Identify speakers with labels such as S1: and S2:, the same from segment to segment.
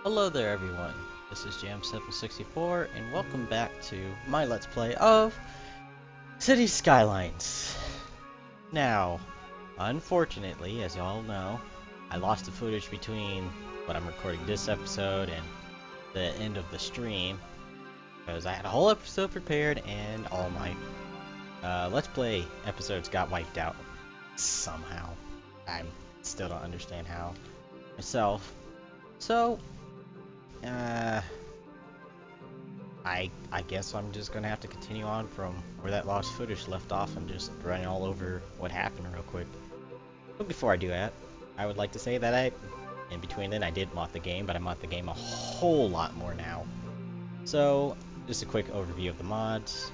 S1: Hello there everyone, this is Jam764 and welcome back to my Let's Play of City Skylines. Now, unfortunately, as y'all know, I lost the footage between when I'm recording this episode and the end of the stream because I had a whole episode prepared and all my Let's Play episodes got wiped out somehow. I still don't understand how myself. So, I guess I'm just gonna have to continue on from where that lost footage left off and just run all over what happened real quick. But before I do that, I would like to say that in between then, I did mod the game, but I mod the game a whole lot more now. So, just a quick overview of the mods.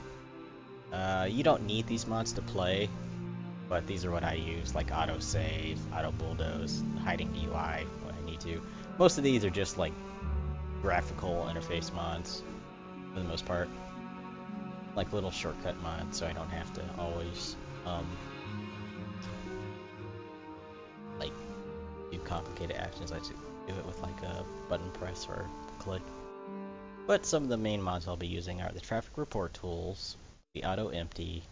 S1: You don't need these mods to play, but these are what I use, like autosave, auto bulldoze, hiding UI when I need to. Most of these are just like graphical interface mods for the most part, like little shortcut mods, so I don't have to always like do complicated actions. I just do it with like a button press or click. But some of the main mods I'll be using are the traffic report tools, the auto empty,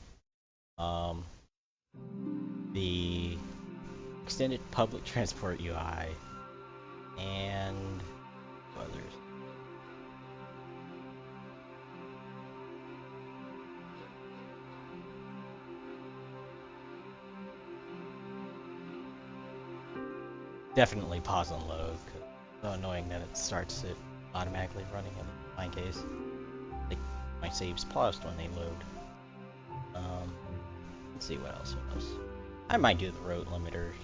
S1: the extended public transport UI, and others. Definitely pause and load, because it's so annoying that it starts it automatically running in my case. Like, my saves paused when they load. Let's see what else it was. I might do the road limiters,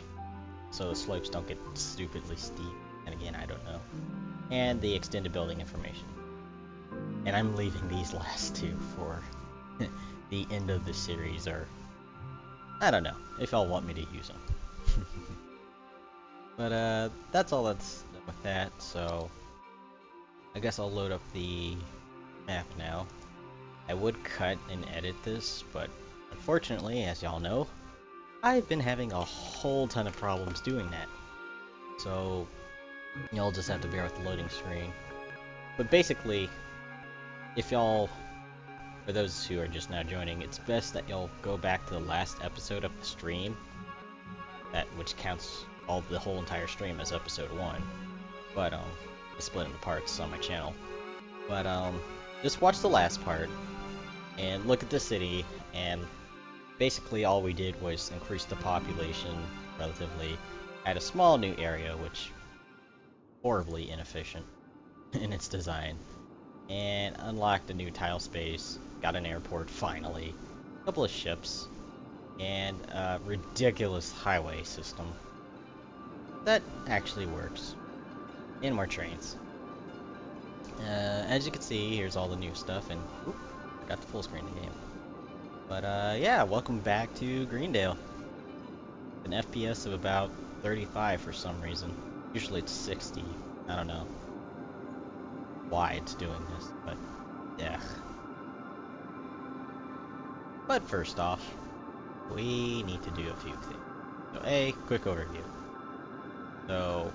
S1: so the slopes don't get stupidly steep. And again, I don't know. And the extended building information. And I'm leaving these last two for the end of the series, or I don't know, if y'all want me to use them. But that's all that's done with that, so I guess I'll load up the map now. I would cut and edit this, but unfortunately, as y'all know, I've been having a whole ton of problems doing that. So y'all just have to bear with the loading screen. But basically, if y'all, for those who are just now joining, it's best that y'all go back to the last episode of the stream, which counts the whole entire stream as episode 1. But I split into parts on my channel. But just watch the last part and look at the city, and basically all we did was increase the population relatively, add a small new area, which horribly inefficient in its design, and unlocked a new tile space, got an airport finally, a couple of ships, and a ridiculous highway system that actually works, and more trains. As you can see, here's all the new stuff, and I got the full screen of the game. But yeah, welcome back to Greendale. An FPS of about 35 for some reason. Usually it's 60. I don't know why it's doing this, but yeah. But first off, we need to do a few things. So a quick overview. So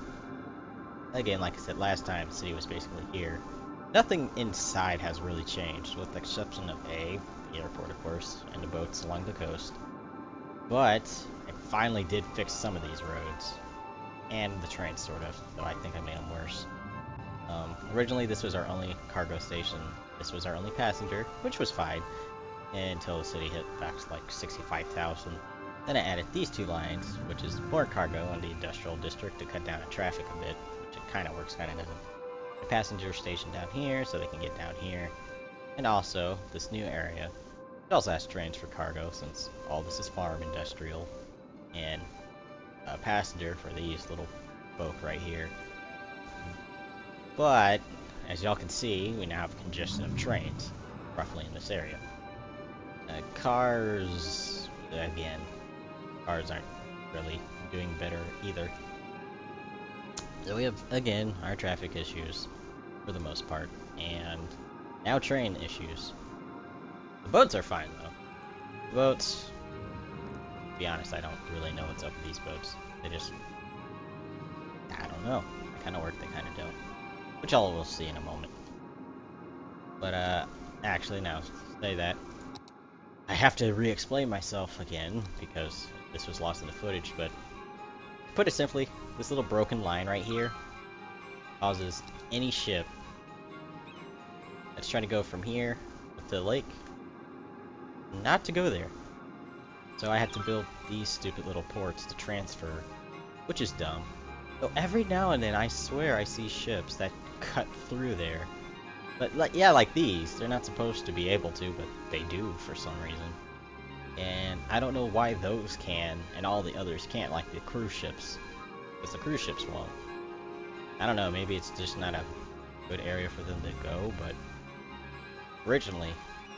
S1: again, like I said last time, the city was basically here. Nothing inside has really changed, with the exception of the airport, of course, and the boats along the coast. But I finally did fix some of these roads, and the trains, sort of, though I think I made them worse. Originally, this was our only cargo station. This was our only passenger, which was fine, until the city hit back to like 65,000. Then I added these two lines, which is more cargo in the industrial district to cut down on traffic a bit, which it kind of works, kind of doesn't. The passenger station down here, so they can get down here. And also, this new area. It also has trains for cargo, since all this is farm industrial. And a passenger for these little folk right here. But, as y'all can see, we now have a congestion of trains, roughly in this area. Cars, again, cars aren't really doing better either. So we have, again, our traffic issues, for the most part, and now train issues. The boats are fine, though. The boats, to be honest, I don't really know what's up with these boats. They just, I don't know. They kind of work, they kind of don't. which y'all will see in a moment. But actually now, say that, I have to re-explain myself again, because this was lost in the footage, but to put it simply, this little broken line right here causes any ship that's trying to go from here up to the lake not to go there. So I had to build these stupid little ports to transfer, which is dumb. So every now and then I swear I see ships that cut through there. But like these, they're not supposed to be able to, but they do for some reason. And I don't know why those can and all the others can't, like the cruise ships. Because the cruise ships won't. I don't know, maybe it's just not a good area for them to go, but originally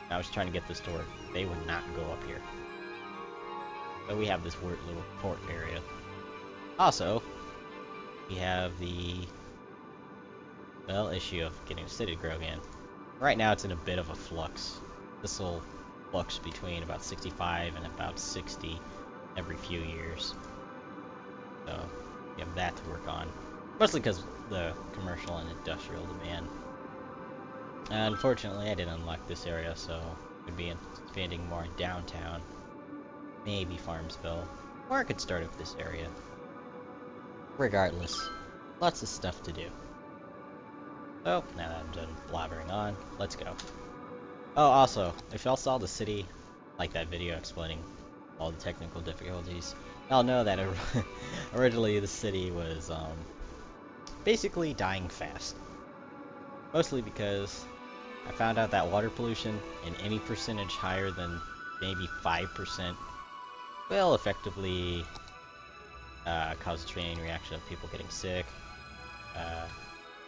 S1: I was trying to get this to work. They would not go up here. So we have this weird little port area. Also, we have the, well, issue of getting a city to grow again. Right now it's in a bit of a flux. This will flux between about 65 and about 60 every few years. So we have that to work on. Mostly because the commercial and industrial demand. Unfortunately, I didn't unlock this area, so could be expanding more downtown. Maybe Farmsville. Or I could start with this area. Regardless, lots of stuff to do. So, now that I'm done blabbering on, let's go. Oh, also, if y'all saw the city, like that video explaining all the technical difficulties, y'all know that originally the city was, basically dying fast. Mostly because I found out that water pollution in any percentage higher than maybe 5% will effectively cause a chain reaction of people getting sick,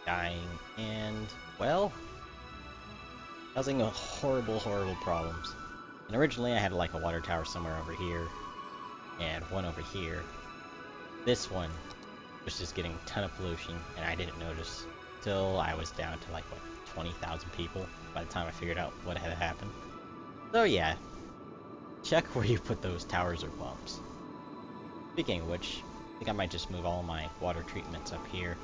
S1: dying, and, well, causing a horrible problems. And originally I had like a water tower somewhere over here, and one over here. This one was just getting a ton of pollution, and I didn't notice till I was down to like, what, 20,000 people by the time I figured out what had happened. So yeah, check where you put those towers or pumps. Speaking of which, I think I might just move all my water treatments up here.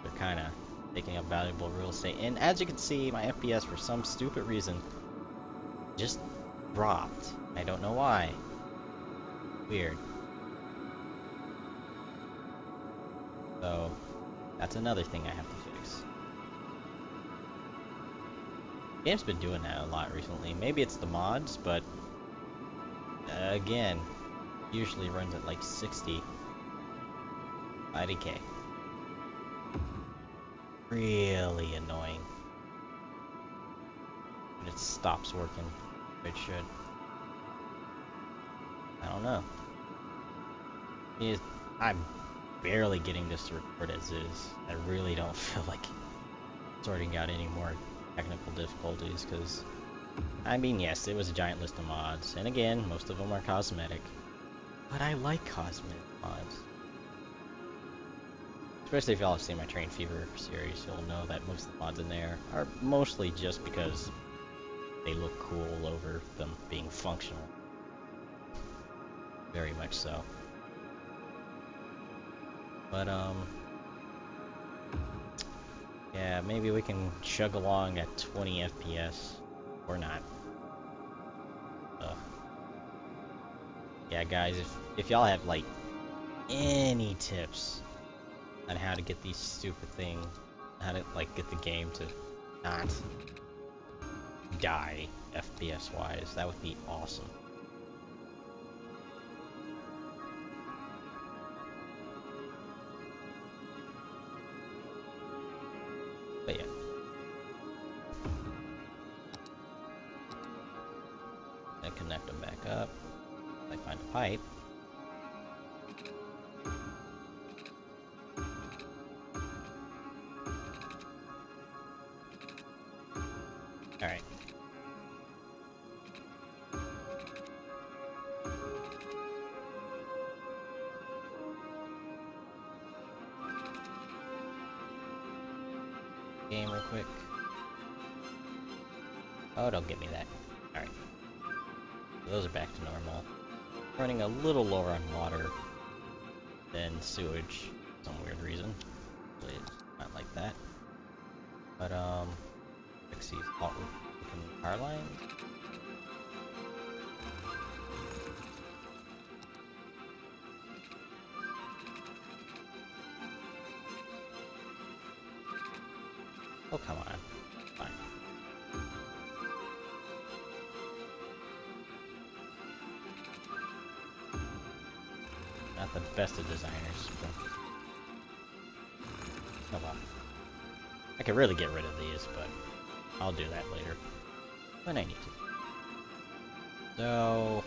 S1: They're kind of taking up valuable real estate, and as you can see, my FPS for some stupid reason just dropped. I don't know why. Weird. So that's another thing I have to fix. Game's been doing that a lot recently. Maybe it's the mods, but again, usually runs at like 60 IDK. Really annoying when it stops working. It should. I don't know. I'm barely getting this to record as is. I really don't feel like sorting out any more technical difficulties, because, I mean, yes, it was a giant list of mods, and again, most of them are cosmetic, but I like cosmetic mods. Especially if y'all have seen my Train Fever series, you'll know that most of the mods in there are mostly just because they look cool over them being functional. Very much so. But, yeah, maybe we can chug along at 20 FPS. Or not. Yeah, guys, if y'all have, like, any tips on how to get these stupid things, how to, like, get the game to not die FPS-wise, that would be awesome. But yeah. Gonna connect them back up. I find a pipe. Alright. Game real quick. Oh, don't give me that. Alright. So those are back to normal. Running a little lower on water than sewage for some weird reason. It's not like that. But fix these car lines. Oh, come on. Fine. Not the best of designers, but... oh well. I could really get rid of these, but I'll do that later. When I need to. So...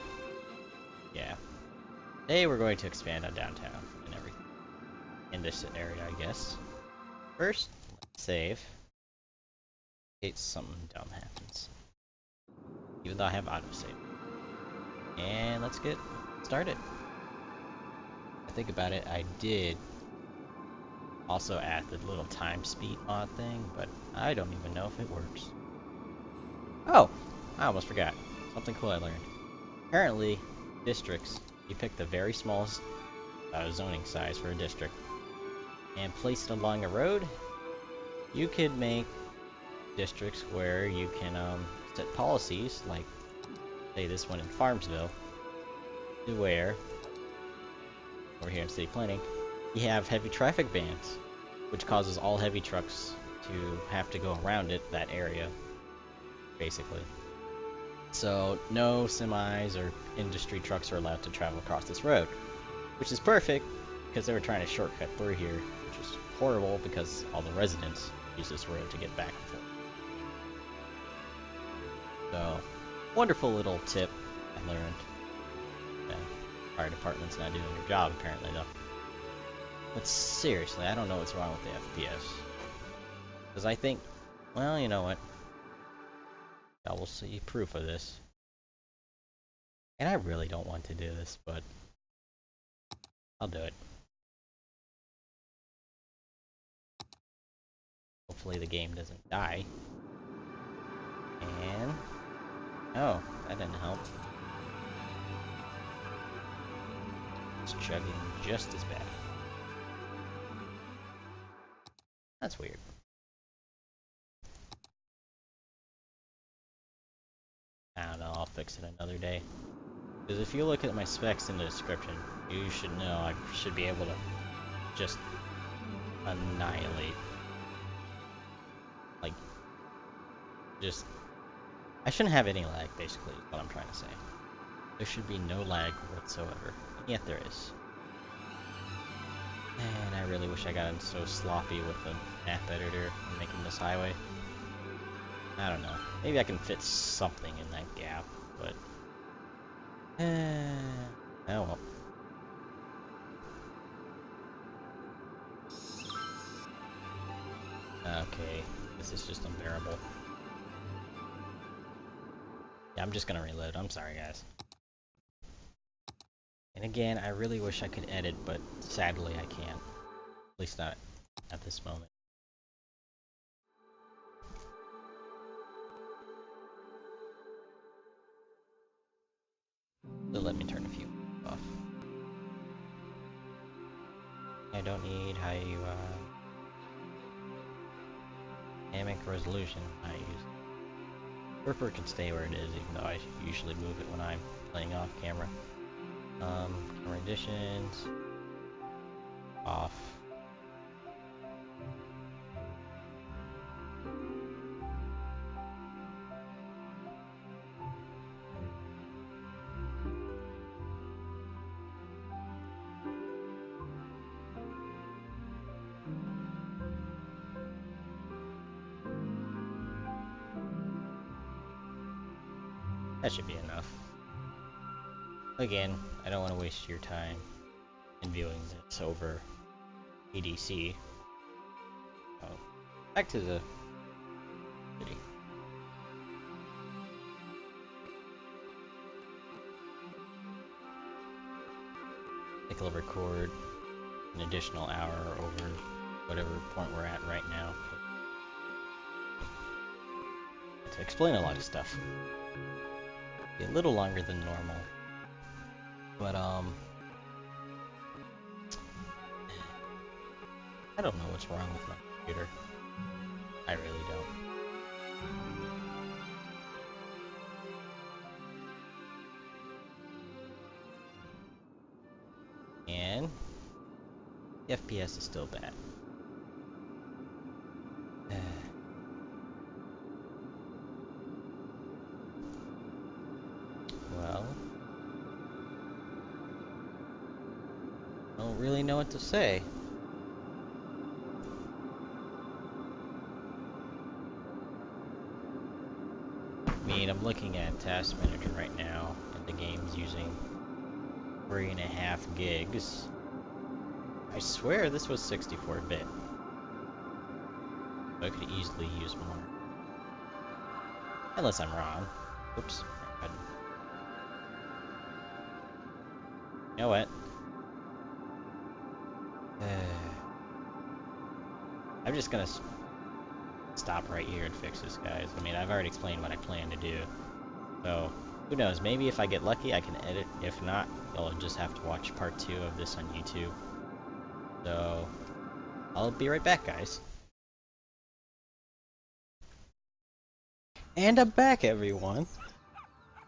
S1: yeah. Today we're going to expand on downtown and everything. In this area, I guess. First, let's save. In case something dumb happens. Even though I have autosave. And let's get started. I think about it, I did also add the little time speed mod thing, but I don't even know if it works. Oh! I almost forgot. Something cool I learned. Apparently, districts, you pick the very smallest zoning size for a district and place it along a road. You could make districts where you can set policies, like say this one in Farmsville, to where over here in city planning you have heavy traffic bans, which causes all heavy trucks to have to go around it, that area, basically. So no semis or industry trucks are allowed to travel across this road, which is perfect because they were trying to shortcut through here, which is horrible because all the residents use this road to get back and forth. So, wonderful little tip I learned. Yeah, fire department's not doing their job apparently though. But seriously, I don't know what's wrong with the FPS. Because I think, well, you know what? I will see proof of this. And I really don't want to do this, but I'll do it. Hopefully the game doesn't die. And... oh, that didn't help. It's chugging just as bad. That's weird. I don't know, I'll fix it another day. Because if you look at my specs in the description, you should know I should be able to just annihilate. Like, just... I shouldn't have any lag, basically, is what I'm trying to say. There should be no lag whatsoever, and yet there is. And I really wish I got so sloppy with the map editor and making this highway. I don't know. Maybe I can fit something in that gap, but... oh well. Okay, this is just unbearable. Yeah, I'm just gonna reload. I'm sorry, guys. And again, I really wish I could edit, but sadly I can't. At least not at this moment. So let me turn a few off. I don't need high dynamic resolution. I use Perper can stay where it is, even though I usually move it when I'm playing off camera. Camera additions off. That should be enough. Again, I don't want to waste your time in viewing this over EDC. Oh, back to the city. I think I'll record an additional hour over whatever point we're at right now to explain a lot of stuff. Be a little longer than normal, but I don't know what's wrong with my computer. I really don't. And the FPS is still bad. Well, I don't really know what to say. I mean, I'm looking at Task Manager right now, and the game's using 3.5 gigs. I swear this was 64-bit. So I could easily use more. Unless I'm wrong. Oops. You know what? I'm just gonna stop right here and fix this, guys. I mean, I've already explained what I plan to do. So, who knows? Maybe if I get lucky, I can edit. If not, you'll just have to watch part 2 of this on YouTube. So, I'll be right back, guys. And I'm back, everyone.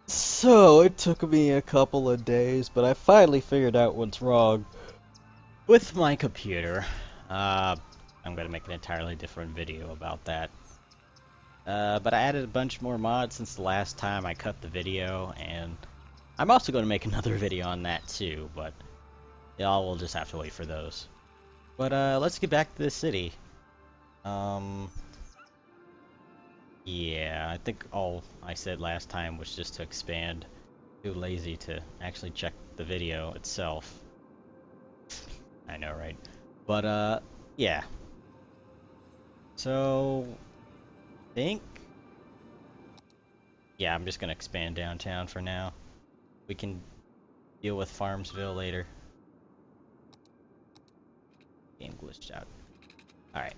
S1: So, it took me a couple of days, but I finally figured out what's wrong with my computer. I'm gonna make an entirely different video about that. But I added a bunch more mods since the last time I cut the video, and I'm also going to make another video on that too, but y'all will just have to wait for those. But let's get back to the city. Yeah, I think all I said last time was just to expand. Too lazy to actually check the video itself. I know, right? But yeah. So, think... Yeah, I'm just gonna expand downtown for now. We can deal with Farmsville later. Game glitched out. Alright.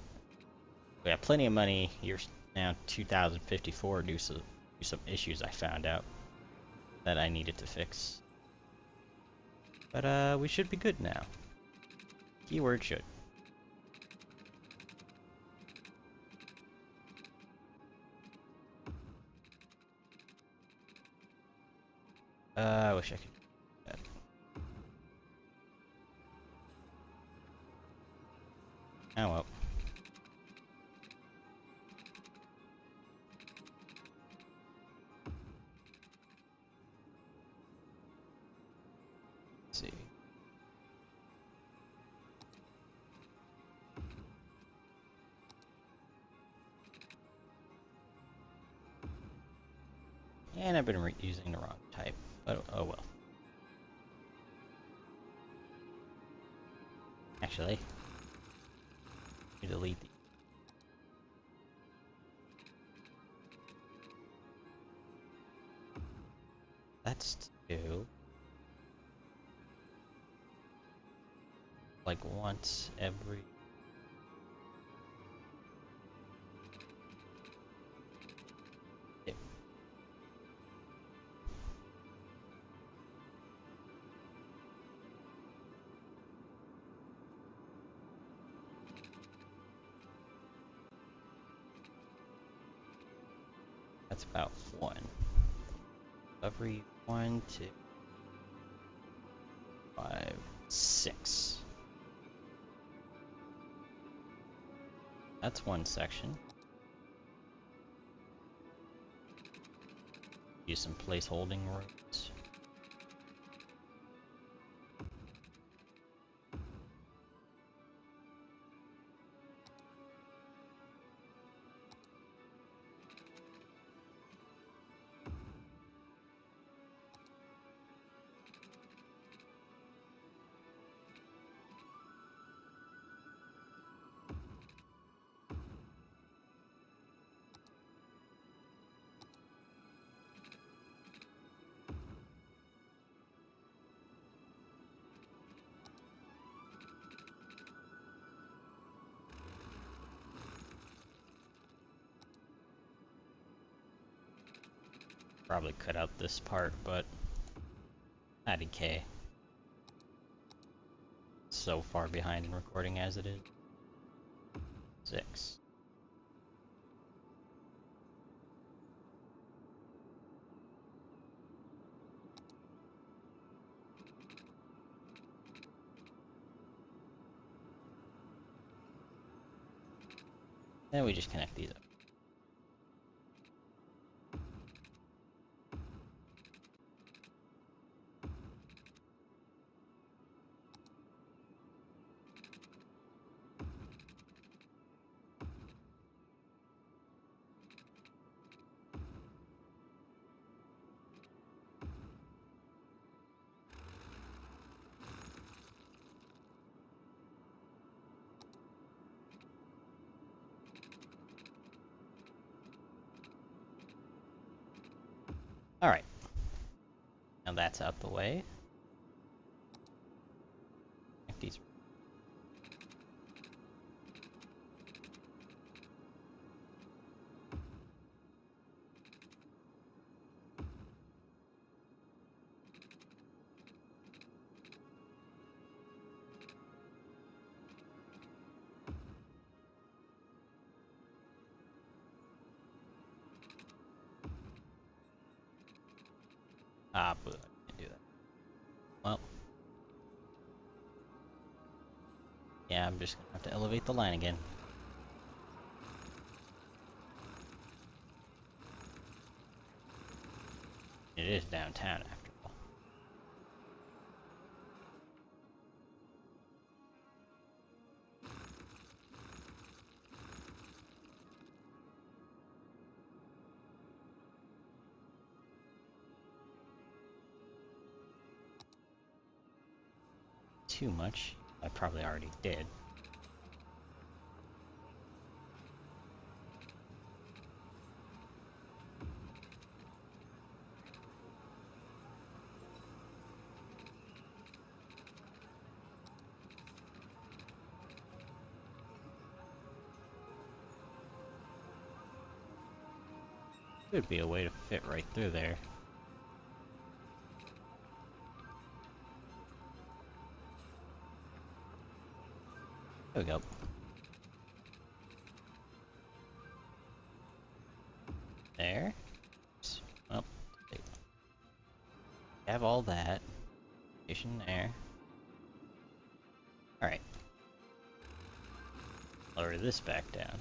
S1: We have plenty of money. You're now 2,054 due to some issues I found out that I needed to fix. But we should be good now. Keyword should. I wish I could do that. Oh well. Let's see. And I've been using the wrong type, but oh well. Actually, delete the. That's two. Like once every. That's about one. Every 1, 2, 5, 6. That's one section. Use some placeholding roads. Probably cut out this part, but I decay. So far behind in recording as it is. 6. Then we just connect these up. Alright. Now that's out the way. Connect these. Ah, boo, I can't do that. Well. Yeah, I'm just gonna have to elevate the line again. It is downtown after all. Too much. I probably already did. Could be a way to fit right through there. There we go. There. Well, have all that. Station there. Alright. Lower this back down.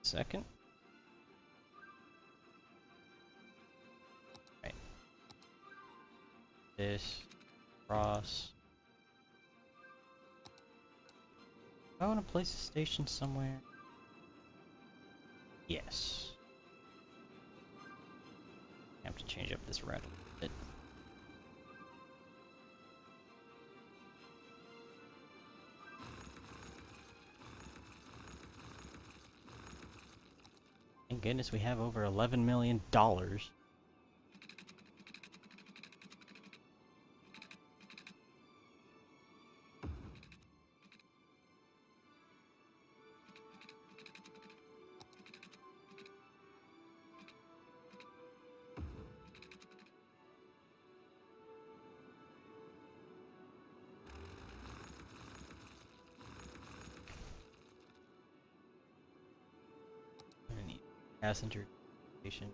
S1: Second. Right. This. Cross. I want to place a station somewhere. Yes. I have to change up this route a bit. Thank goodness we have over $11 million. Passenger station.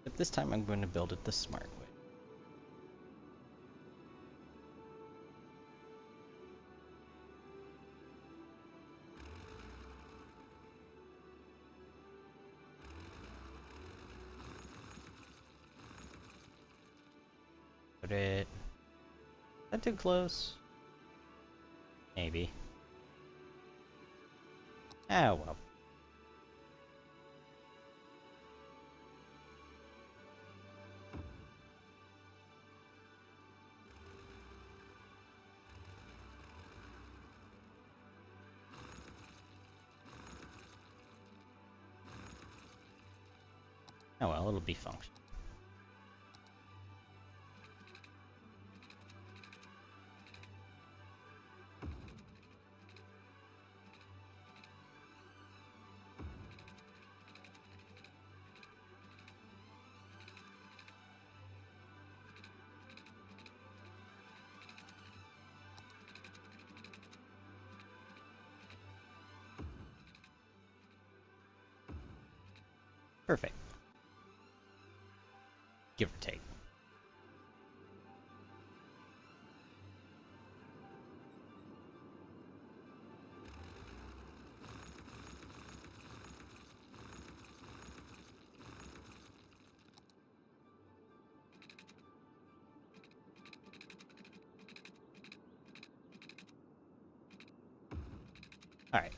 S1: But this time I'm going to build it the smart way. Put it... Is that too close? Maybe. Ah, well. Oh well, it'll be functional. Perfect. give or take. Alright.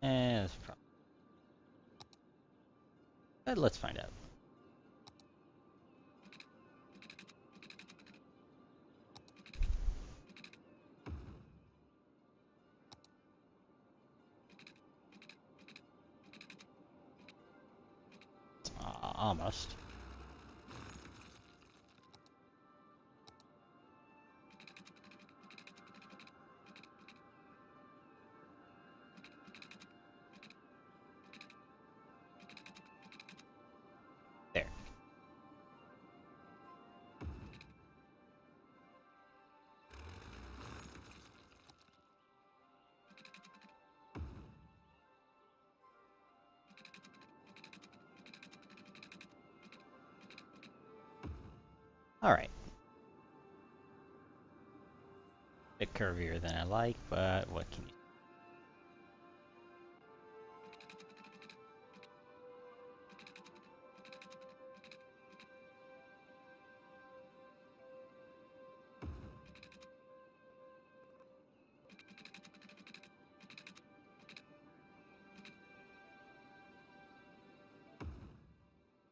S1: That's probably. But let's find out. Almost. There. Alright. Bit curvier than I like, but what can you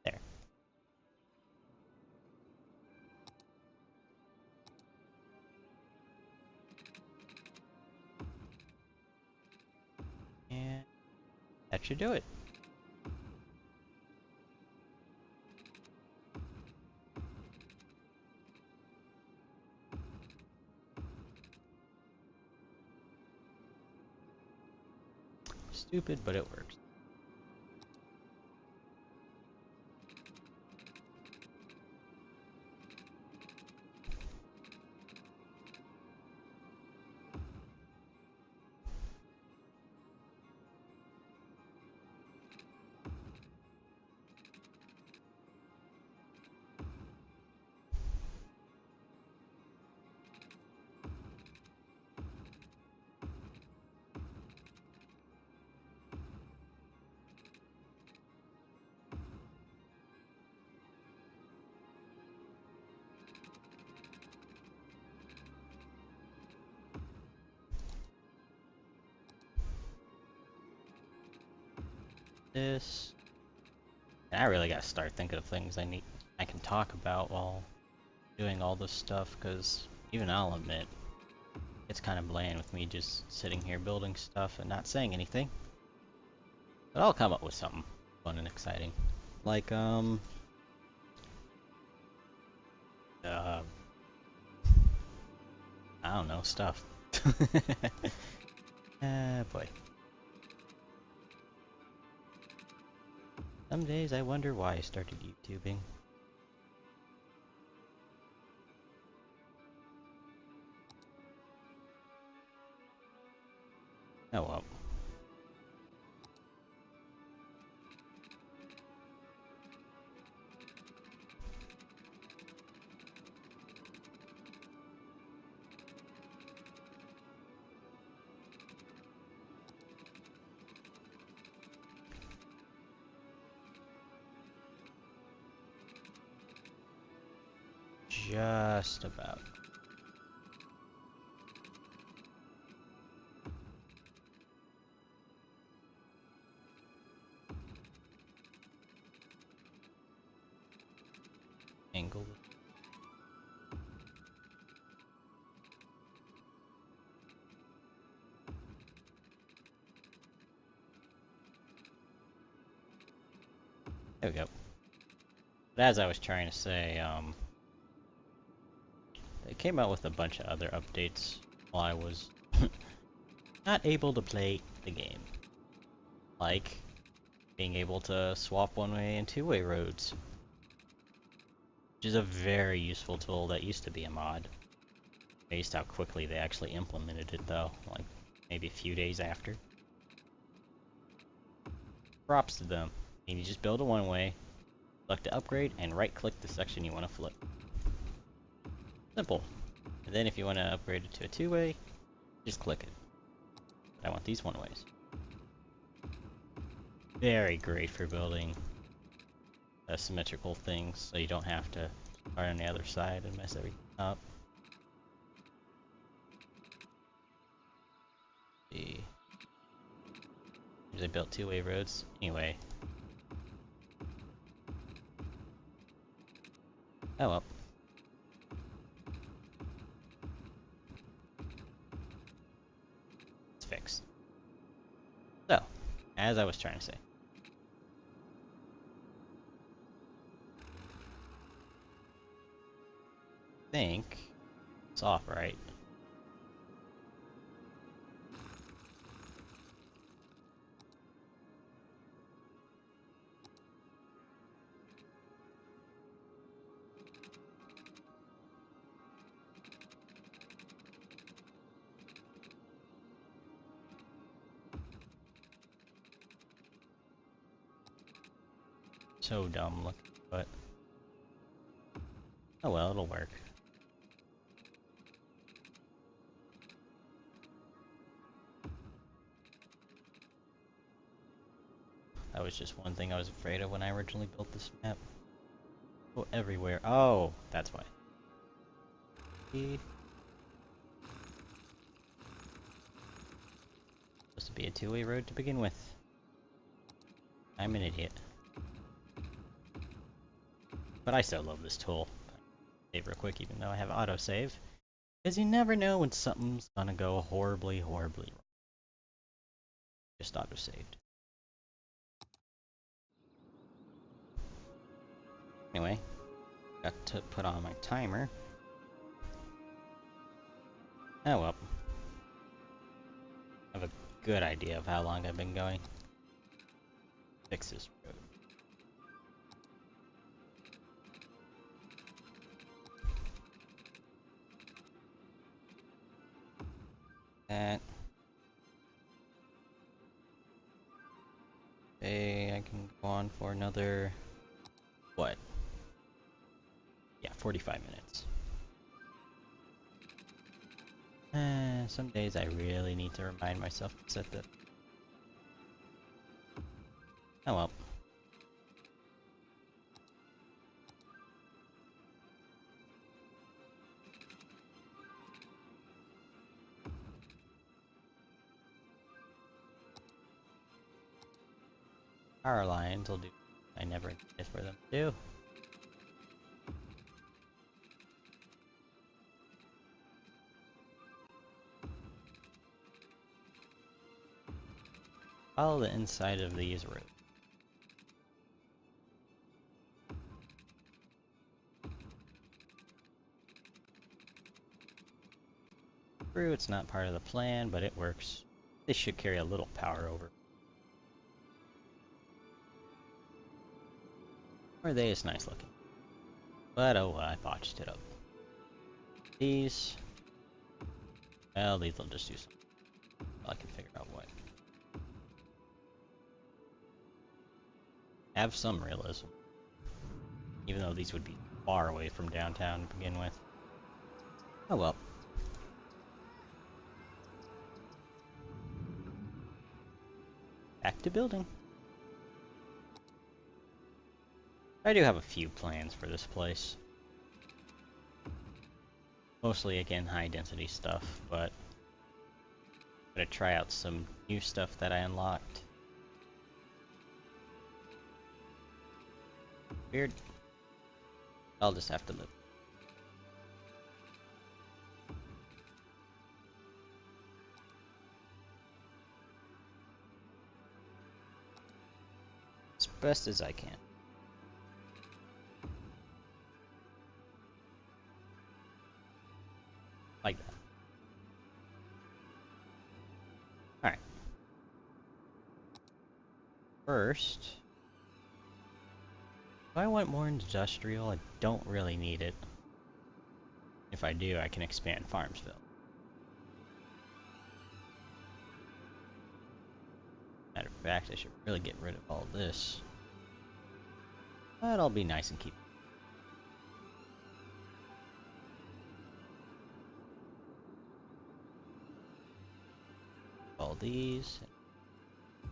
S1: there. And that should do it. Stupid, but it works. This. And I really gotta start thinking of things I can talk about while doing all this stuff, because even I'll admit it's kind of bland with me just sitting here building stuff and not saying anything. But I'll come up with something fun and exciting. Like, I don't know, stuff. Boy. Some days I wonder why I started YouTubing. Oh well. Just about. Angle. There we go. But as I was trying to say, they came out with a bunch of other updates while I was not able to play the game. Like being able to swap one-way and two-way roads. which is a very useful tool that used to be a mod. Based how quickly they actually implemented it though, like maybe a few days after. Props to them. And you just build it one way, select to upgrade, and right click the section you want to flip. Simple. And then if you want to upgrade it to a two-way, just click it. But I want these one ways. Very great for building symmetrical things, so you don't have to start on the other side and mess everything up. See. I built two-way roads. Anyway. Oh well. It's fixed. So, as I was trying to say. I think it's off, right? So dumb looking, but oh well, it'll work. That was just one thing I was afraid of when I originally built this map. Go everywhere. Oh, that's why. Supposed to be a two-way road to begin with. I'm an idiot. But I still love this tool. Save real quick even though I have autosave. Because you never know when something's gonna go horribly, horribly wrong. Just autosaved. Anyway, got to put on my timer. Oh well. I have a good idea of how long I've been going. Fix this road. That. Okay, I can go on for another, what? Yeah, 45 minutes. Some days I really need to remind myself to set the... Oh well. Power lines will do. I never intended for them to do. Follow the inside of these roads. True, it's not part of the plan, but it works. They should carry a little power over. Or they is nice looking. But oh well, I botched it up. These... Well, these will just do something. I can figure out what. Have some realism. Even though these would be far away from downtown to begin with. Oh well. Back to building. I do have a few plans for this place. Mostly, again, high density stuff, but I'm gonna try out some new stuff that I unlocked. Weird. I'll just have to live. As best as I can. Like that. Alright. First, Do I want more industrial? I don't really need it. If I do, I can expand Farmsville. Matter of fact, I should really get rid of all this. But I'll be nice and keep all these.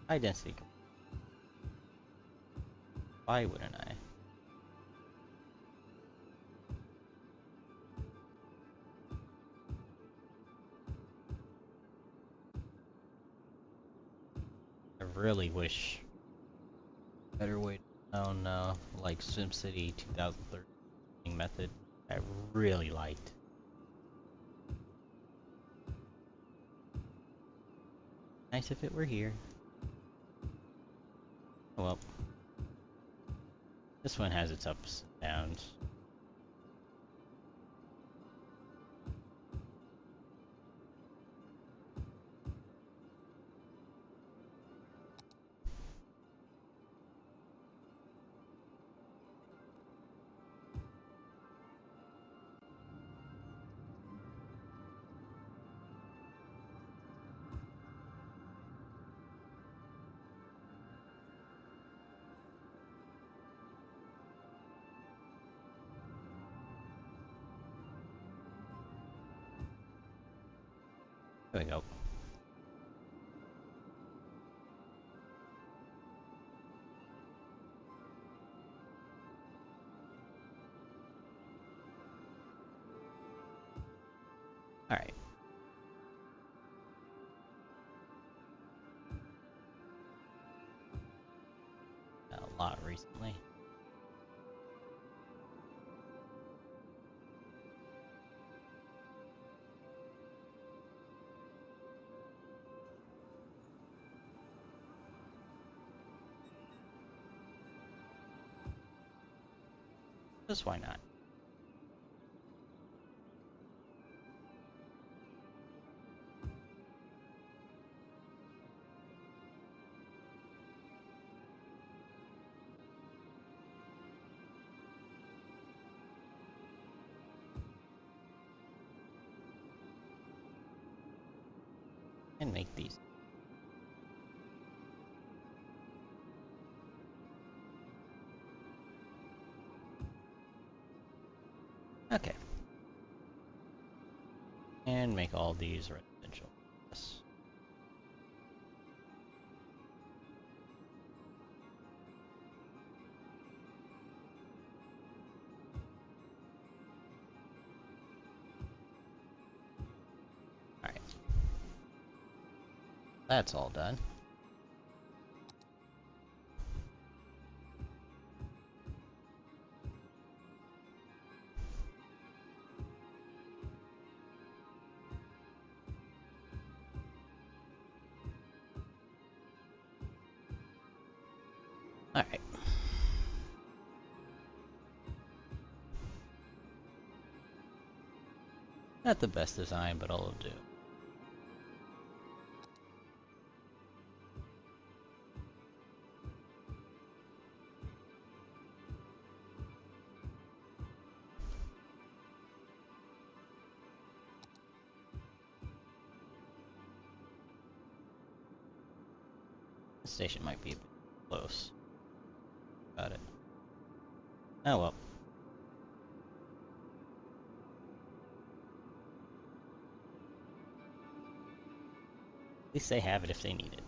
S1: High density. Why wouldn't I? I really wish better way down like SimCity 2013 method. I really liked. Nice if it were here. Well, this one has its ups and downs. There we go. Alright. A lot recently. Just why not? And make these. Okay. And make all these residential. Yes. Alright. That's all done. Alright. Not the best design, but all will do. The station might be a bit close. Got it. Oh well. At least they have it if they need it.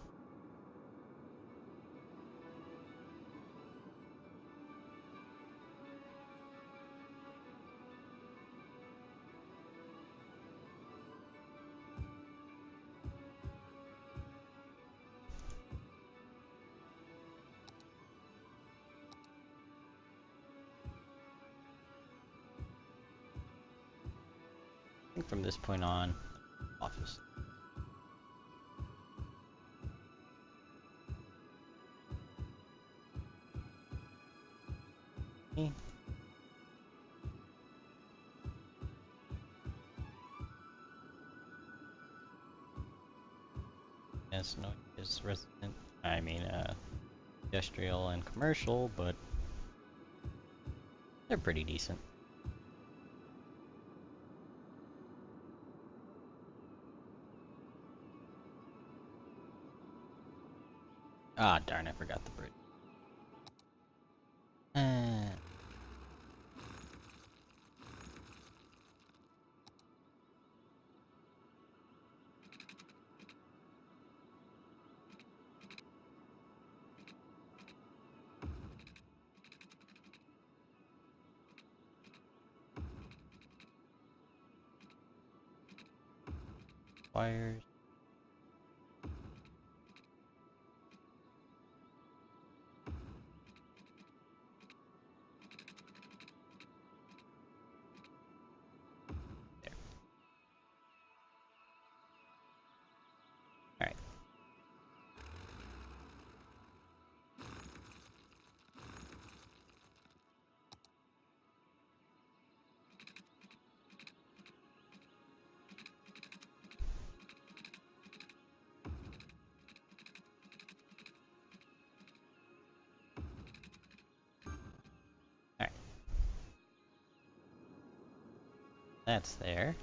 S1: I think from this point on, office. Yes, no, it's resident. I mean, industrial and commercial, but They're pretty decent. Ah, darn, I forgot the bridge. Wires. There. Alright. Alright. That's there.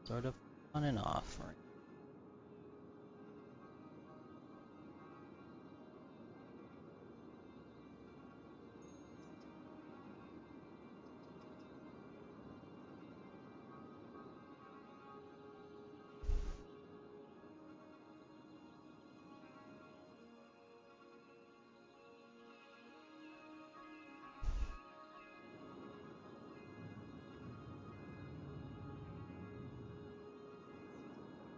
S1: Sort of on and off. Right?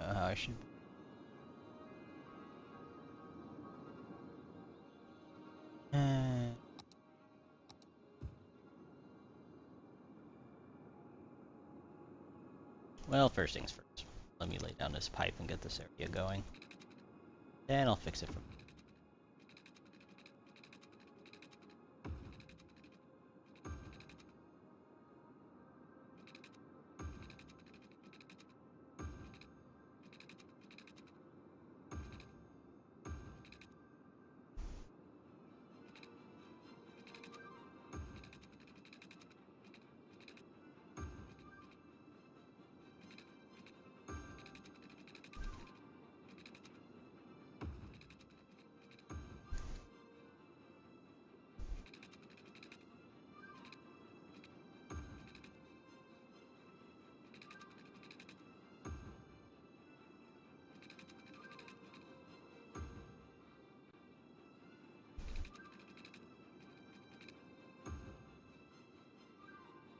S1: I should. Well, first things first. Let me lay down this pipe and get this area going. Then I'll fix it from.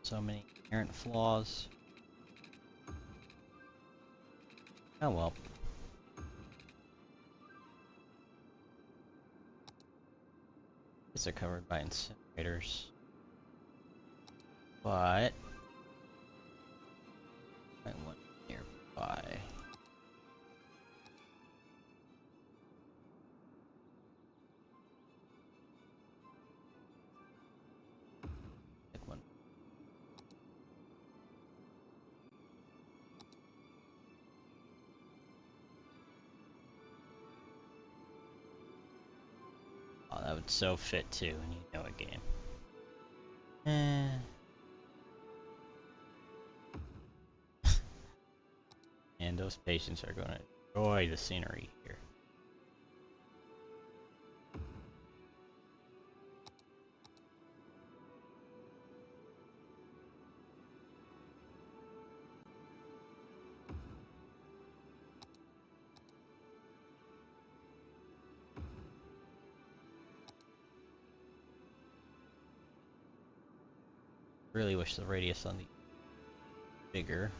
S1: So many inherent flaws. Oh well. These are covered by incinerators. But I want nearby. Like one. Oh, that would so fit too, and you know a game. And those patients are going to enjoy the scenery here. Really wish the radius on the bigger,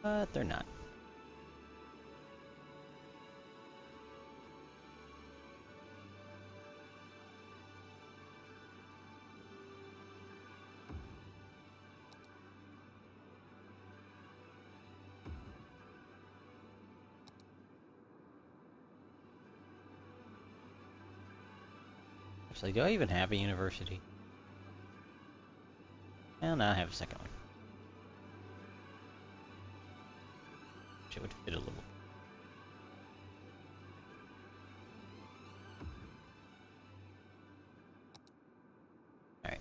S1: but they're not. Actually, do I even have a university? Well, now I have a second one. Which would fit a little. Alright.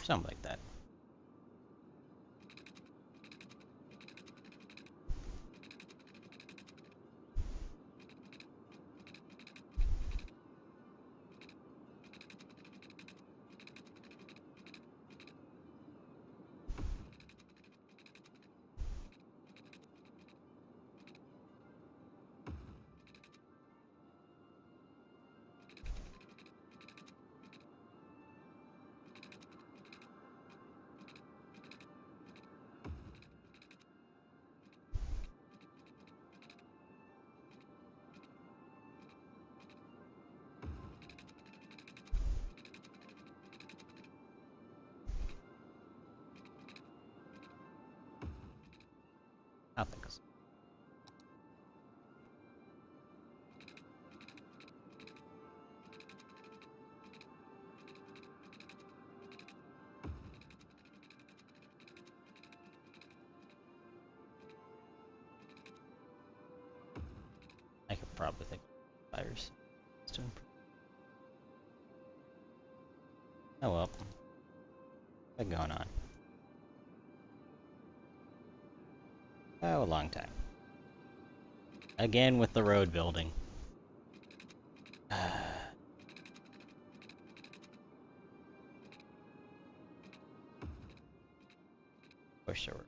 S1: Something like that. I think so. I could probably think of fires. Oh well. What's going on? Oh, a long time. Again with the road building. For sure.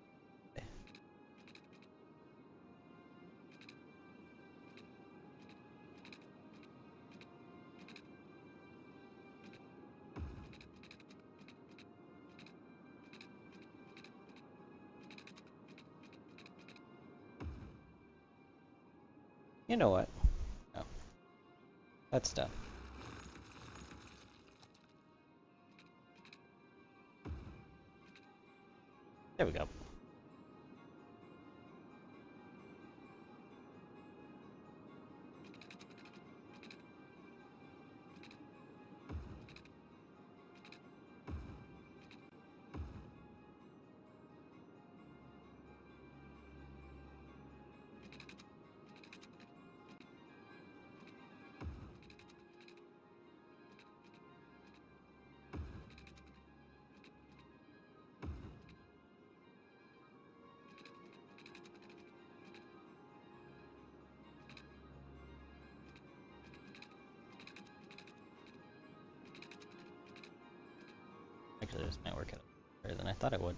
S1: You know what? Oh. That's done. There we go. Actually, this might work out better than I thought it would.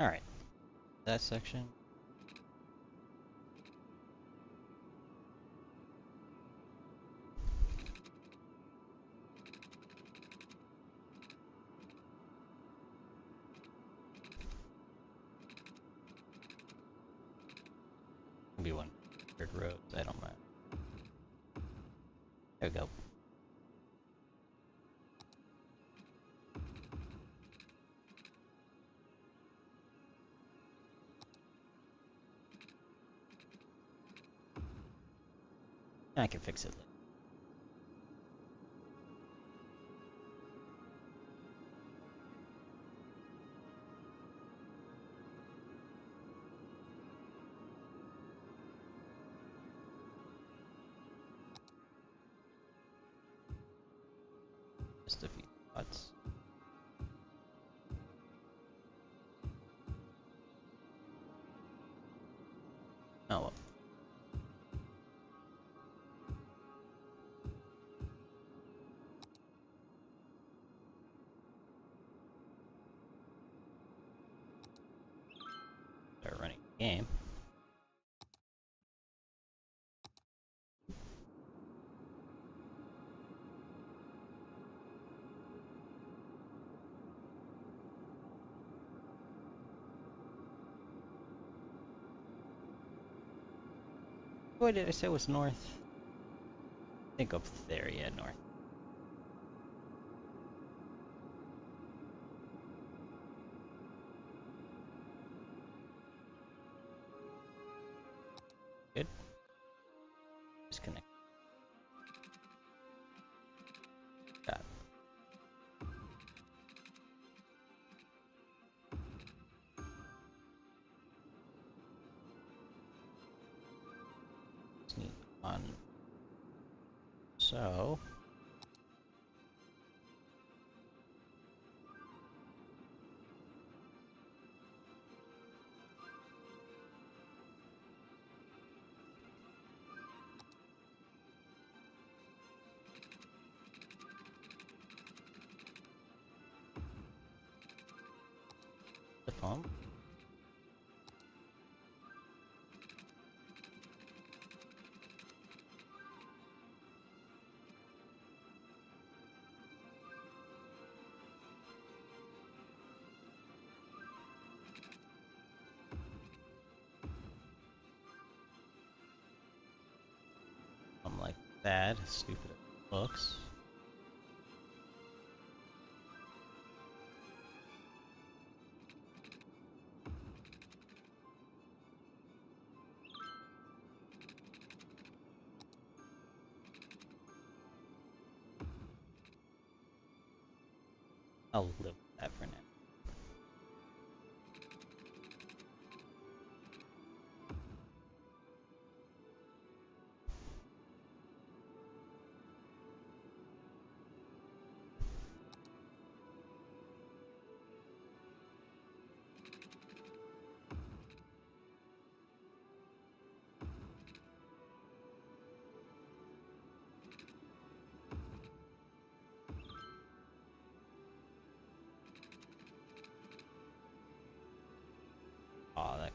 S1: Alright, that section. Maybe 100 rows, I don't mind. There we go. I can fix it later. Just a few spots. Oh well. Start running the game. What did I say was north? I think up there, yeah, north. Good. Disconnect. Got it. Just need one. So the phone. I'm like that. Stupid it looks. I'll live with that for now. Aw, that.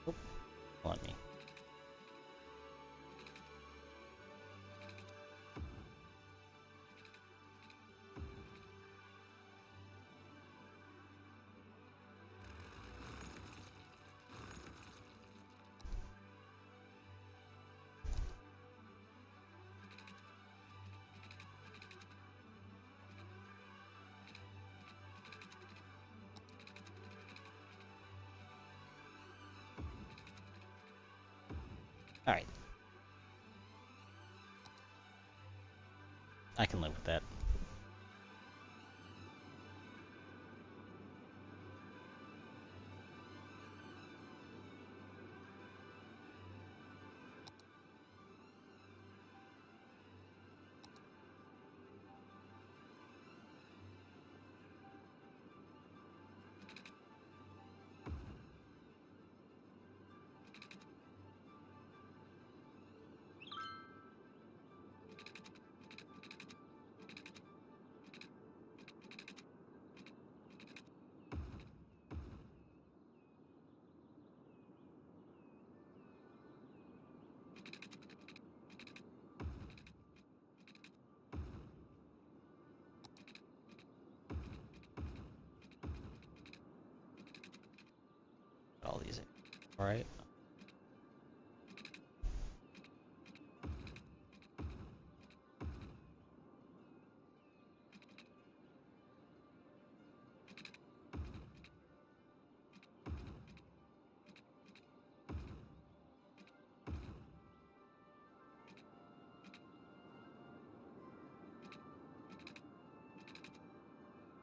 S1: Oop, on me. Alright. I can live with that. All these. Alright.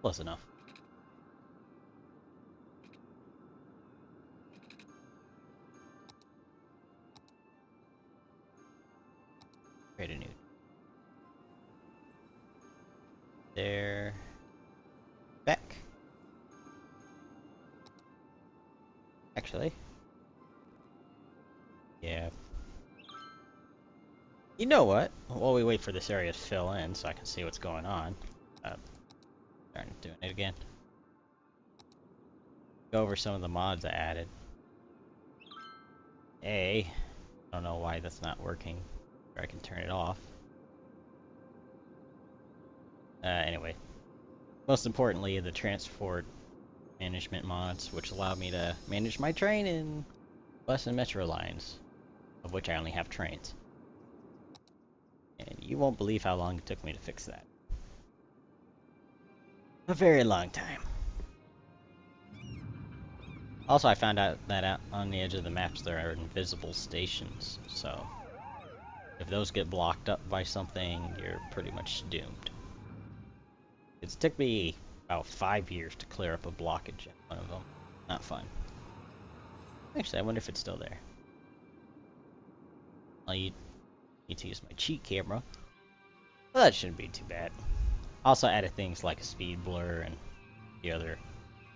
S1: Close enough. Create a new. There. Back. Actually. Yeah. You know what? While we wait for this area to fill in so I can see what's going on. Darn, doing it again. Go over some of the mods I added. I don't know why that's not working. Or I can turn it off. Anyway. Most importantly, the transport management mods, which allow me to manage my train in bus and metro lines, of which I only have trains. And you won't believe how long it took me to fix that. A very long time. Also, I found out that out on the edge of the maps there are invisible stations, so if those get blocked up by something, you're pretty much doomed. It took me about 5 years to clear up a blockage at one of them. Not fun. Actually, I wonder if it's still there. I'll need to use my cheat camera. Well, that shouldn't be too bad. Also added things like a speed blur and the other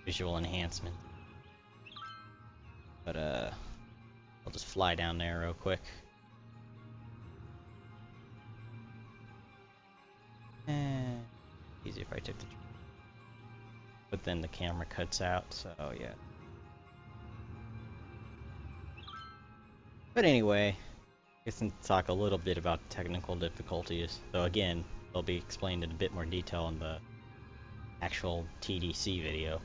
S1: visual enhancement. But I'll just fly down there real quick. And easy if I took the. But then the camera cuts out, so yeah. But anyway, I guess I'll talk a little bit about technical difficulties. So again, they'll be explained in a bit more detail in the actual TDC video.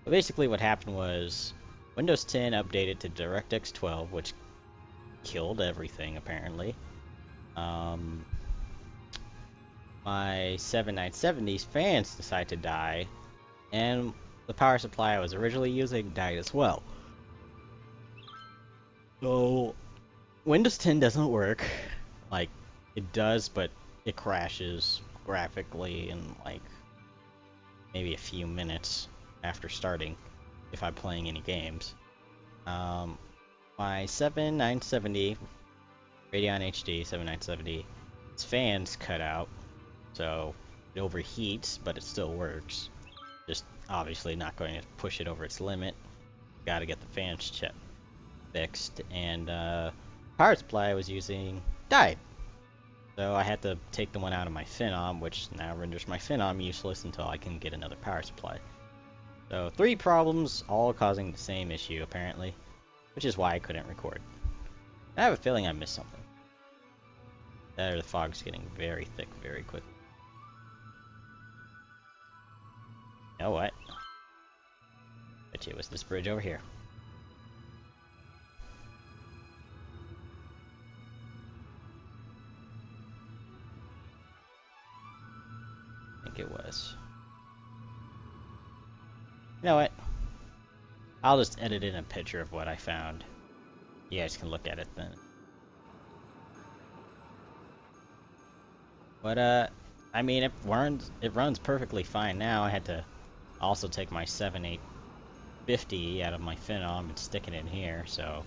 S1: But basically what happened was Windows 10 updated to DirectX 12, which killed everything apparently. My 7970's fans decided to die, and the power supply I was originally using died as well. So Windows 10 doesn't work. Like, it does, but it crashes graphically in like maybe a few minutes after starting if I'm playing any games. My 7970 Radeon HD 7970, its fans cut out, so it overheats, but it still works. Just obviously not going to push it over its limit. Got to get the fans fixed, and power supply I was using died. So I had to take the one out of my Phenom, which now renders my Phenom useless until I can get another power supply. So 3 problems, all causing the same issue apparently, which is why I couldn't record. I have a feeling I missed something. There, the fog's getting very thick very quickly. You know what? Bet you it was this bridge over here. I think it was. You know what? I'll just edit in a picture of what I found. You guys can look at it then. But I mean, it runs perfectly fine now. I had to also take my 7850 out of my Phenom and stick it in here, so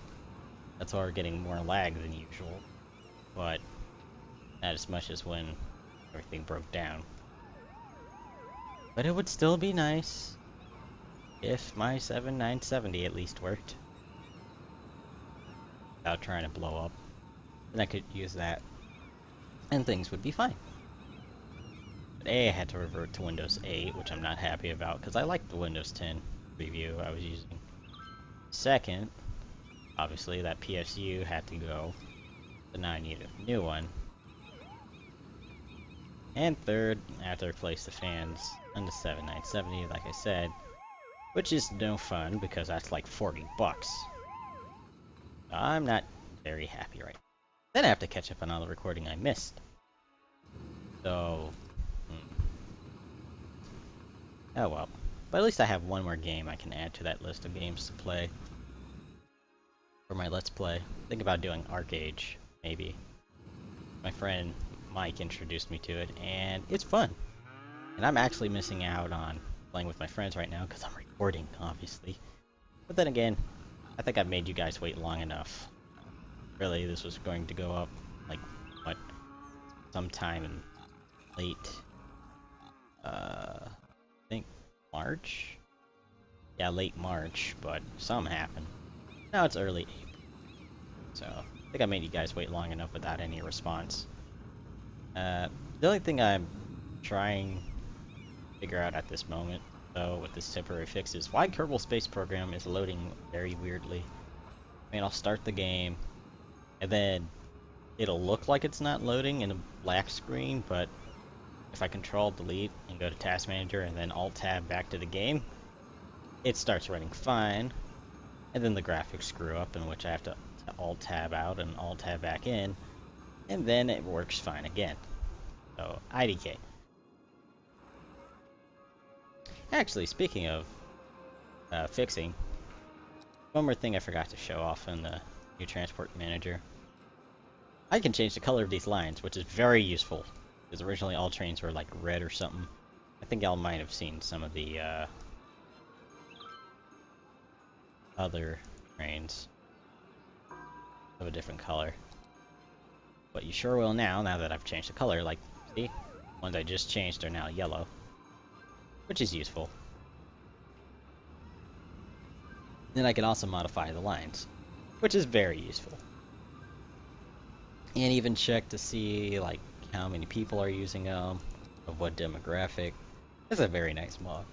S1: that's why we're getting more lag than usual. But not as much as when everything broke down. But it would still be nice if my 7970 at least worked without trying to blow up. Then I could use that and things would be fine. But I had to revert to Windows 8, which I'm not happy about because I like the Windows 10 preview I was using. Second, obviously that PSU had to go, so now I need a new one. And third, I have to replace the fans on the 7970, like I said. which is no fun because that's like 40 bucks. I'm not very happy right now. Then I have to catch up on all the recording I missed. So, oh well. But at least I have one more game I can add to that list of games to play for my Let's Play. Think about doing Arcade, maybe. My friend Mike introduced me to it, and it's fun. And I'm actually missing out on playing with my friends right now because I'm recording, obviously. But then again, I think I've made you guys wait long enough. Really, this was going to go up, like, what, sometime in late, I think March? Yeah, late March, but something happened. Now it's early April. So, I think I made you guys wait long enough without any response. The only thing I'm trying to figure out at this moment, though, with this temporary fix is why Kerbal Space Program is loading very weirdly. I mean, I'll start the game, and then it'll look like it's not loading in a black screen, but if I Control-Delete and go to Task Manager and then Alt-Tab back to the game, it starts running fine, and then the graphics screw up, in which I have to Alt-Tab out and Alt-Tab back in, and then it works fine again. So, IDK. Actually, speaking of fixing, one more thing I forgot to show off in the new Transport Manager. I can change the color of these lines, which is very useful, because originally all trains were like red or something. I think y'all might have seen some of the other trains of a different color. But you sure will now that I've changed the color. Like, see? Ones I just changed are now yellow, which is useful. Then I can also modify the lines, which is very useful. And even check to see, like, how many people are using them, of what demographic. It's a very nice mod.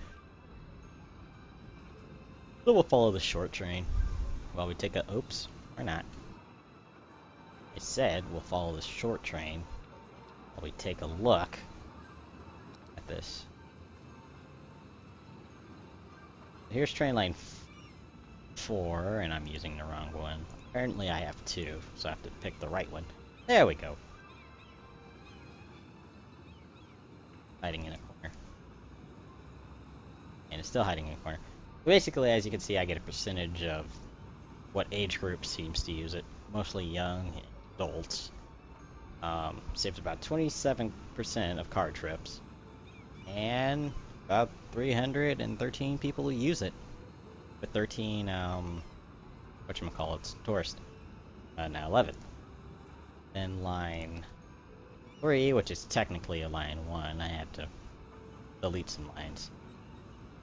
S1: So we'll follow the short train while we take a... Oops, or not. I said we'll follow the short train while we take a look at this. Here's train line 4, and I'm using the wrong one. Apparently I have 2, so I have to pick the right one. There we go. Hiding in a corner. And it's still hiding in a corner. Basically, as you can see, I get a percentage of what age group seems to use it. Mostly young adults. Saves about 27% of car trips. And about 313 people who use it. With 13, whatchamacallits, tourists. Now 11. Then line 3, which is technically a line 1, I had to delete some lines.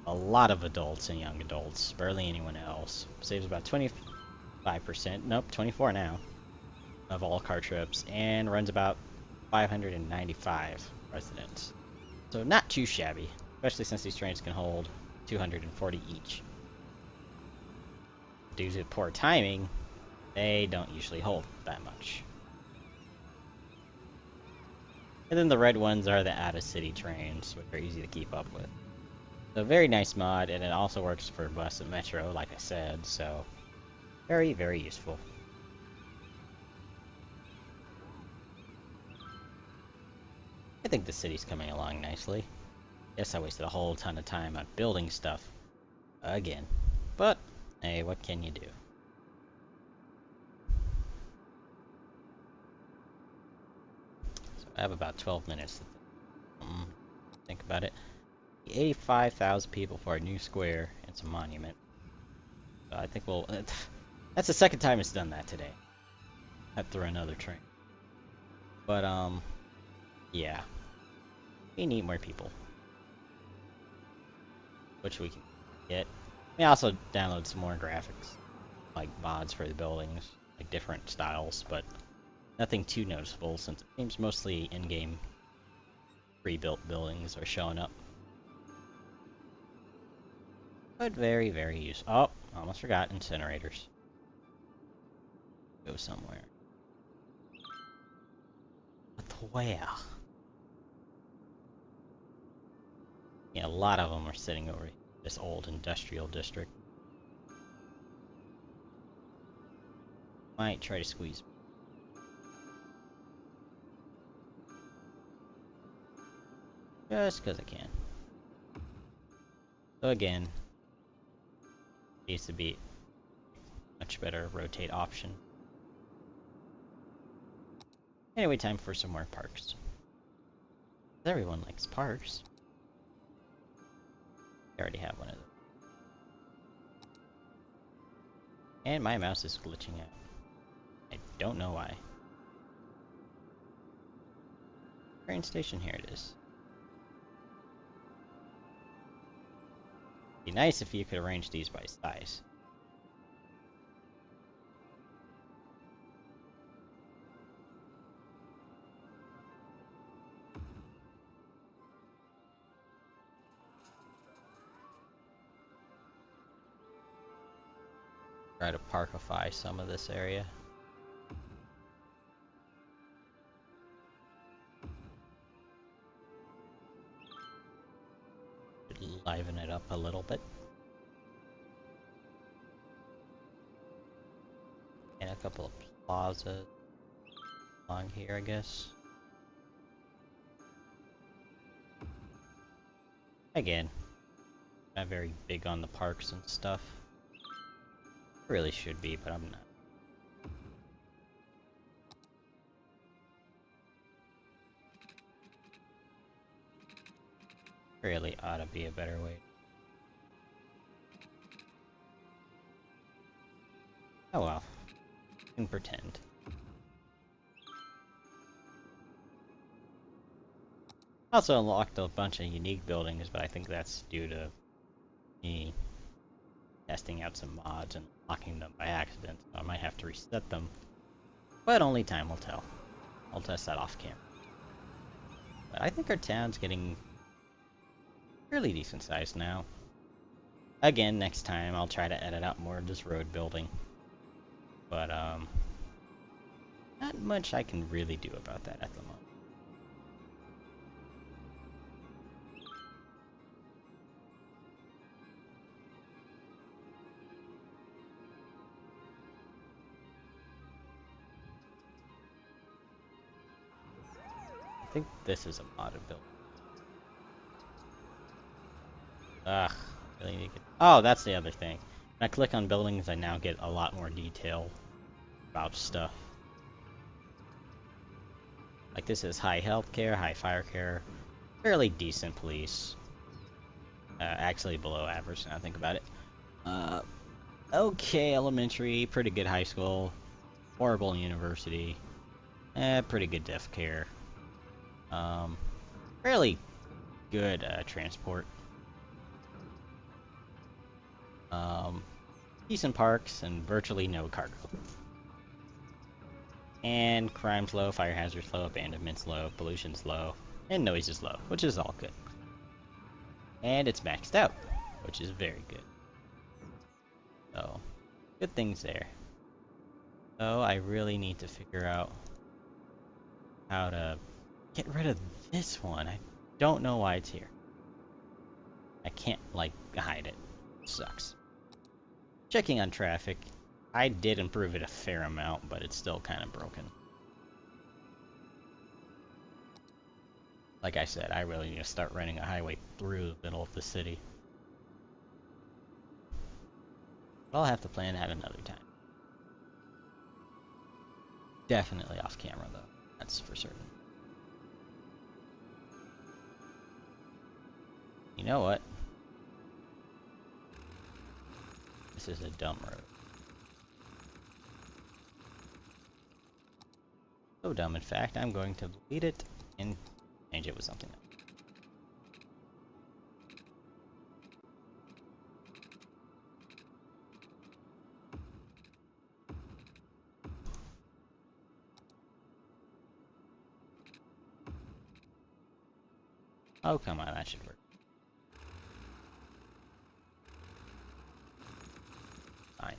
S1: A lot of adults and young adults, barely anyone else. Saves about 25%, nope, 24 now, of all car trips, and runs about 595 residents. So not too shabby, especially since these trains can hold 240 each. Due to poor timing, they don't usually hold that much. And then the red ones are the out-of-city trains, which are easy to keep up with. So very nice mod, and it also works for bus and metro, like I said, so very, very useful. I think the city's coming along nicely. Yes, I wasted a whole ton of time on building stuff again, but hey, what can you do? So I have about 12 minutes to think about it. 85,000 people for a new square and some monument. So I think we'll... that's the second time it's done that today. Through another train. But, yeah. We need more people. Which we can get. We also download some more graphics. Like mods for the buildings. Like different styles, but nothing too noticeable since it seems mostly in-game pre-built buildings are showing up. But very, very useful. Oh, almost forgot incinerators. Go somewhere. But where? Yeah, a lot of them are sitting over here. this old industrial district. Might try to squeeze. Just because I can. So again, needs to be much better rotate option. Anyway, time for some more parks. Everyone likes parks. I already have one of those. And my mouse is glitching out. I don't know why. Train station, here it is. Be nice if you could arrange these by size. Try to parkify some of this area. Should liven it up a little bit. And a couple of plazas along here, I guess. Again, not very big on the parks and stuff. Really should be, but I'm not. Really ought to be a better way. Oh well. You can pretend. Also unlocked a bunch of unique buildings, but I think that's due to me testing out some mods and locking them by accident, so I might have to reset them. But only time will tell. I'll test that off camera. But I think our town's getting really decent size now. Again, next time I'll try to edit out more of this road building. But not much I can really do about that at the moment. I think this is a modded build. Ugh, really need to get... Oh, that's the other thing. When I click on buildings, I now get a lot more detail about stuff. Like this is high healthcare, high fire care, fairly decent police. Actually below average now I think about it. Okay, elementary, pretty good high school, horrible university, pretty good deaf care. Fairly good transport. Decent parks and virtually no cargo. And crime's low, fire hazard's low, abandonment's low, pollution's low, and noise is low, which is all good. And it's maxed out, which is very good. So, good things there. So I really need to figure out how to get rid of this one. I don't know why it's here. I can't, like, hide it. It sucks. Checking on traffic. I did improve it a fair amount, but it's still kind of broken. Like I said, I really need to start running a highway through the middle of the city. But I'll have to plan that another time. Definitely off camera, though. That's for certain. You know what? This is a dumb road. So dumb, in fact, I'm going to delete it and change it with something else. Oh, come on, that should work. Fine.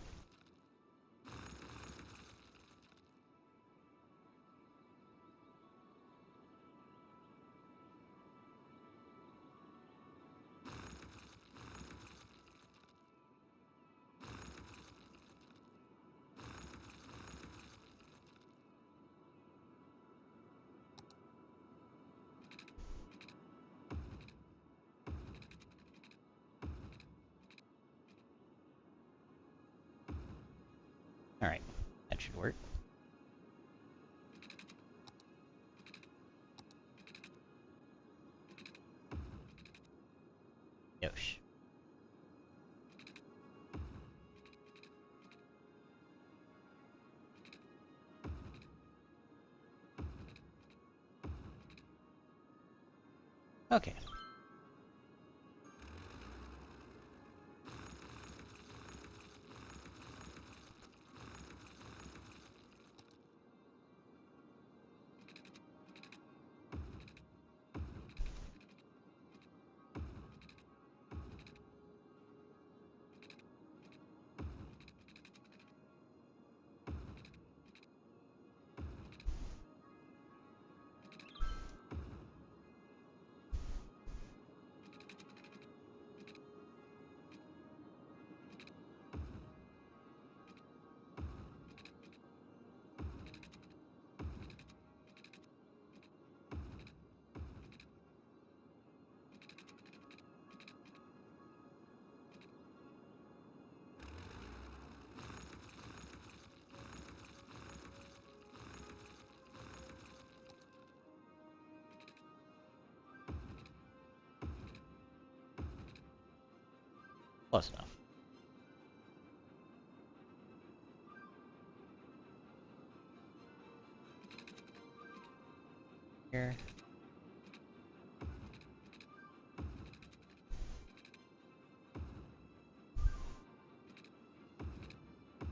S1: work. Yosh. Okay. Close enough. Here.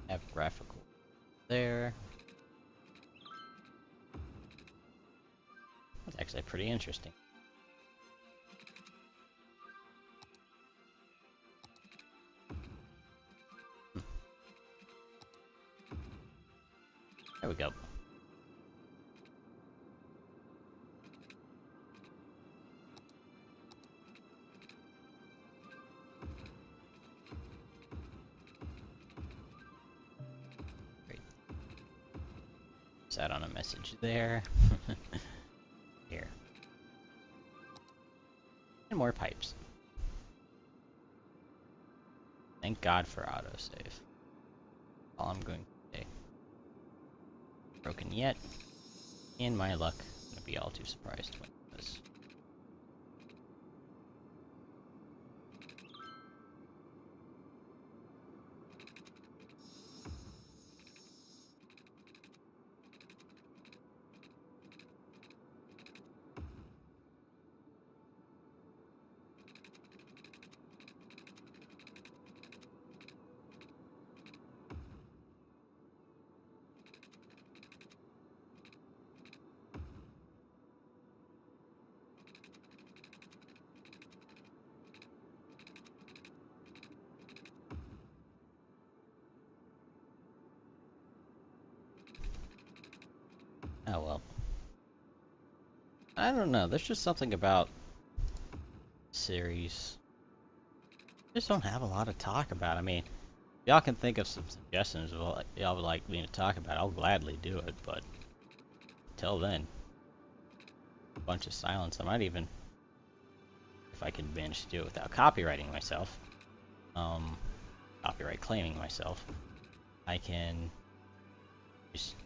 S1: Have graphical there. That's actually pretty interesting. There we go. Great. Sat on a message there. Here. And more pipes. Thank God for autosave. All I'm going to say. Broken yet. In my luck, I'm gonna be all too surprised when this. Oh well. I don't know, there's just something about series. Just don't have a lot to talk about. I mean, y'all can think of some suggestions of what y'all would like me to talk about. I'll gladly do it, but until then, a bunch of silence. I might even, if I can manage to do it without copywriting myself, copyright claiming myself, I can just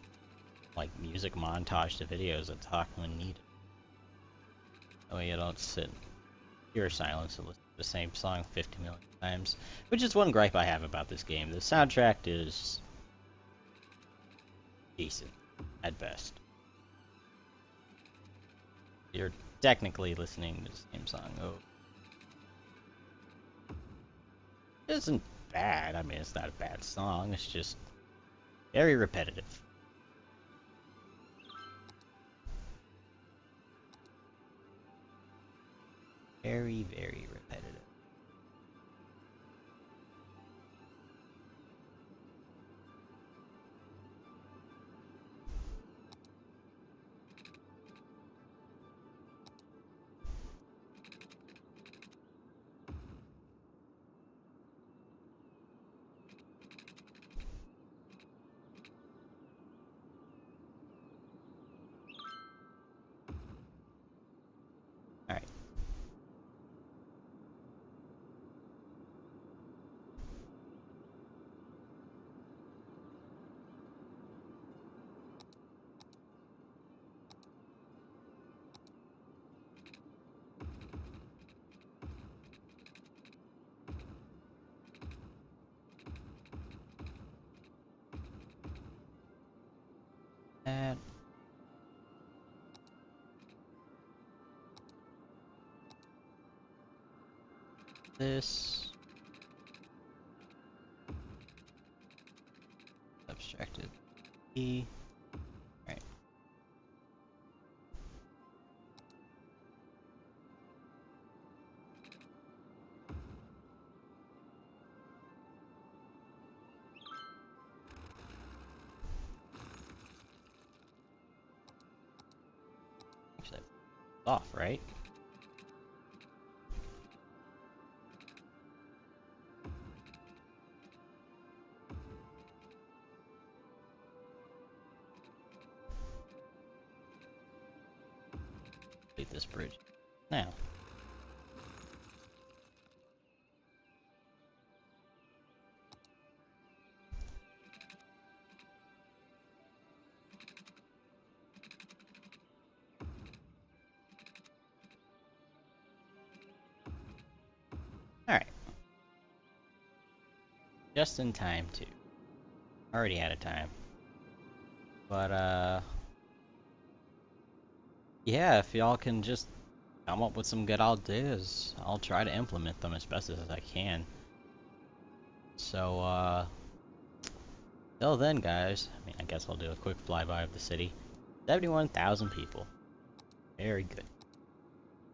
S1: like music montage the videos that talk when needed. That way you don't sit in pure silence and listen to the same song 50 million times, which is one gripe I have about this game. The soundtrack is decent, at best. You're technically listening to the same song. Oh, it isn't bad. I mean, it's not a bad song. It's just very repetitive. Very, very repetitive. Alright. this. Abstracted E. Right. Actually, off, right? Complete this bridge now. Alright. Just in time, too. Already out of time. But, yeah, if y'all can just come up with some good ideas, I'll try to implement them as best as I can. So, till then, guys, I mean, I guess I'll do a quick flyby of the city. 71,000 people. Very good.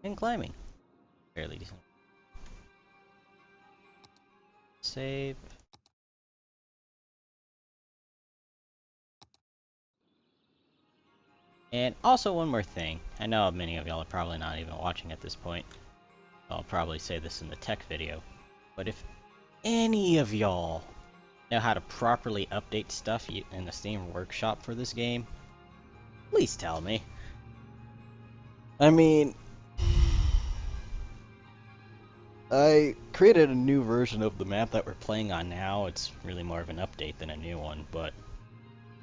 S1: And climbing. Fairly decent. Save. And also one more thing. I know many of y'all are probably not even watching at this point. I'll probably say this in the tech video. But if any of y'all know how to properly update stuff in the Steam Workshop for this game, please tell me. I mean, I created a new version of the map that we're playing on now. It's really more of an update than a new one, but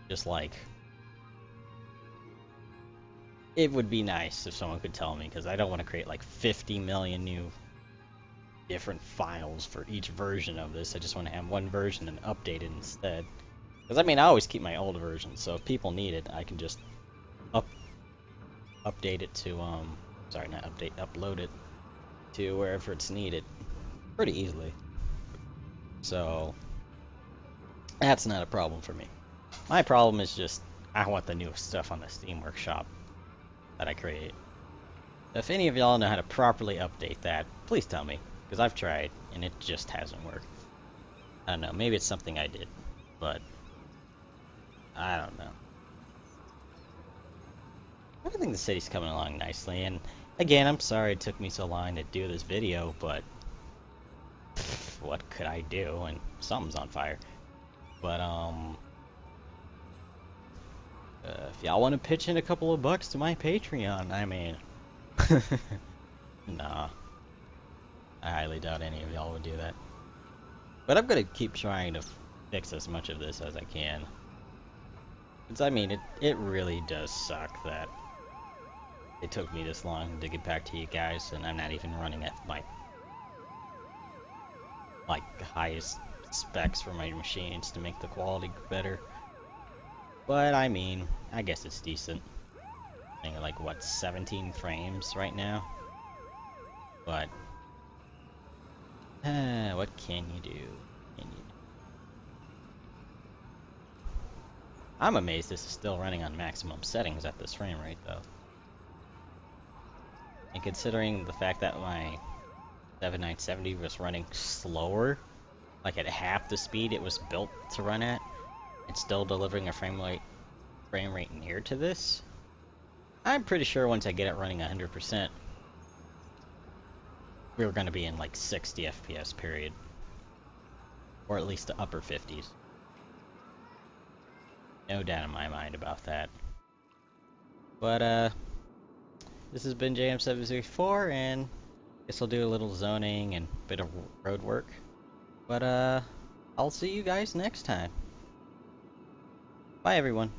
S1: just like, it would be nice if someone could tell me, because I don't want to create like 50 million new different files for each version of this. I just want to have one version and update it instead. Because I mean, I always keep my old version, so if people need it, I can just update it to sorry, not update, upload it to wherever it's needed pretty easily. So that's not a problem for me. My problem is just I want the newest stuff on the Steam Workshop that I create. If any of y'all know how to properly update that, please tell me, because I've tried and it just hasn't worked. I don't know, maybe it's something I did, but I don't know. I think the city's coming along nicely, and again, I'm sorry it took me so long to do this video, but what could I do? And something's on fire. But if y'all want to pitch in a couple of bucks to my Patreon, I mean, nah, I highly doubt any of y'all would do that. But I'm gonna keep trying to fix as much of this as I can. Because I mean, it really does suck that it took me this long to get back to you guys, and I'm not even running at my highest specs for my machines to make the quality better. But I mean, I guess it's decent. I think like what, 17 frames right now. But what can you do? I'm amazed this is still running on maximum settings at this frame rate, though. And considering the fact that my 7970 was running slower, like at half the speed it was built to run at, and still delivering a frame rate near to this, I'm pretty sure once I get it running 100%, we're going to be in like 60 FPS period. Or at least the upper 50s. No doubt in my mind about that. But, this has been JM704, and I guess I'll do a little zoning and a bit of road work. But, I'll see you guys next time. Bye, everyone.